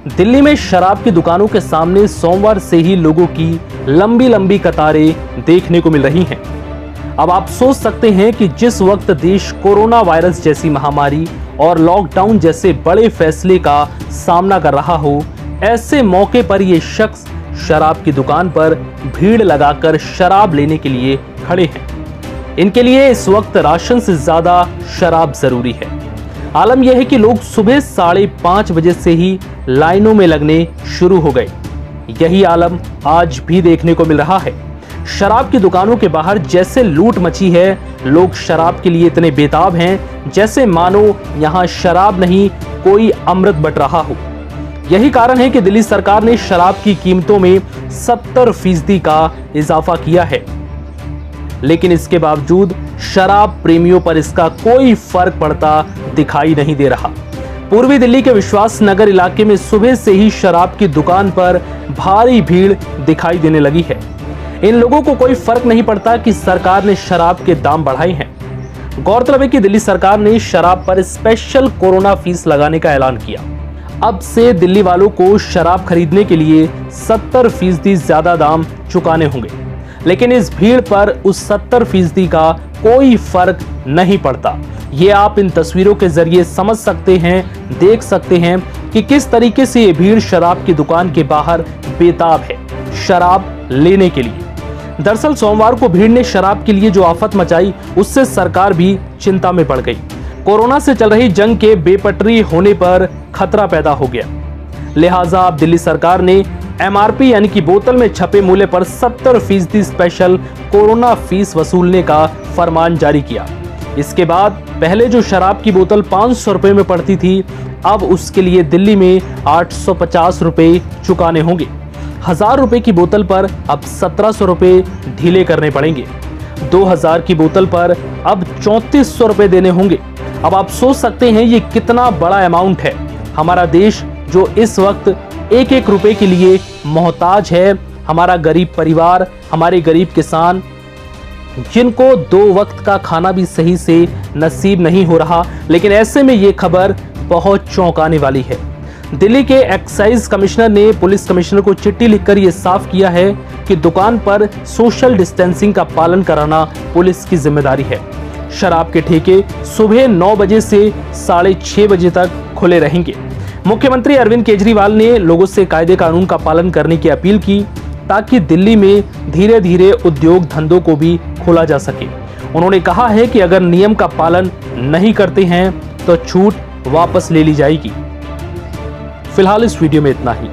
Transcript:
दिल्ली में शराब की दुकानों के सामने सोमवार से ही लोगों की लंबी लंबी कतारें देखने को मिल रही हैं। अब आप सोच सकते हैं कि जिस वक्त देश कोरोना वायरस जैसी महामारी और लॉकडाउन जैसे बड़े फैसले का सामना कर रहा हो, ऐसे मौके पर ये शख्स शराब की दुकान पर भीड़ लगाकर शराब लेने के लिए खड़े हैं। इनके लिए इस वक्त राशन से ज्यादा शराब जरूरी है। आलम यह है कि लोग सुबह 5:30 बजे से ही लाइनों में लगने शुरू हो गए। यही आलम आज भी देखने को मिल रहा है। शराब की दुकानों के बाहर जैसे लूट मची है, लोग शराब के लिए इतने बेताब हैं जैसे मानो यहां शराब नहीं कोई अमृत बट रहा हो। यही कारण है कि दिल्ली सरकार ने शराब की कीमतों में 70% का इजाफा किया है, लेकिन इसके बावजूद शराब प्रेमियों पर इसका कोई फर्क पड़ता दिखाई नहीं दे रहा। पूर्वी दिल्ली के विश्वास नगर इलाके में सुबह से ही शराब की दुकान पर भारी भीड़ दिखाई देने लगी है। इन लोगों को कोई फर्क नहीं पड़ता कि सरकार ने शराब के दाम बढ़ाए हैं। गौरतलब है कि दिल्ली सरकार ने शराब पर स्पेशल कोरोना फीस लगाने का ऐलान किया। अब से दिल्ली वालों को शराब खरीदने के लिए 70% ज्यादा दाम चुकाने होंगे, लेकिन इस भीड़ पर उस 70% का कोई फर्क नहीं पड़ता। ये आप इन तस्वीरों के जरिए समझ सकते हैं, देख सकते हैं कि किस तरीके से ये भीड़ शराब की दुकान के बाहर बेताब है शराब लेने के लिए। दरअसल सोमवार को भीड़ ने शराब के लिए जो आफत मचाई, उससे सरकार भी चिंता में पड़ गई। कोरोना से चल रही जंग के बेपटरी होने पर खतरा पैदा हो गया। लिहाजा अब दिल्ली सरकार ने MRP यानी कि बोतल में छपे मूल्य पर 70% स्पेशल कोरोना फीस वसूलने का फरमान जारी किया। इसके बाद पहले जो शराब की बोतल 500 रुपए में पड़ती थी, अब उसके लिए दिल्ली में 850 रुपए चुकाने होंगे। 1000 रुपए की बोतल पर अब 1700 रुपए ढीले करने पड़ेंगे। 2000 की बोतल पर अब 3400 रुपए देने होंगे। अब आप सोच सकते हैं ये कितना बड़ा अमाउंट है। हमारा देश जो इस वक्त एक रुपए के लिए मोहताज है, हमारा गरीब परिवार, हमारे गरीब किसान, जिनको 2 वक्त का खाना भी सही से नसीब नहीं हो रहा। लेकिन ऐसे में ये खबर बहुत चौंकाने वाली है। दिल्ली के एक्साइज कमिश्नर ने पुलिस कमिश्नर को चिट्ठी लिखकर यह साफ किया है कि दुकान पर सोशल डिस्टेंसिंग का पालन कराना पुलिस की जिम्मेदारी है। शराब के ठेके सुबह 9 बजे से 6:30 बजे तक खुले रहेंगे। मुख्यमंत्री अरविंद केजरीवाल ने लोगों से कायदे कानून का पालन करने की अपील की, ताकि दिल्ली में धीरे धीरे उद्योग धंधों को भी खोला जा सके। उन्होंने कहा है कि अगर नियम का पालन नहीं करते हैं तो छूट वापस ले ली जाएगी। फिलहाल इस वीडियो में इतना ही।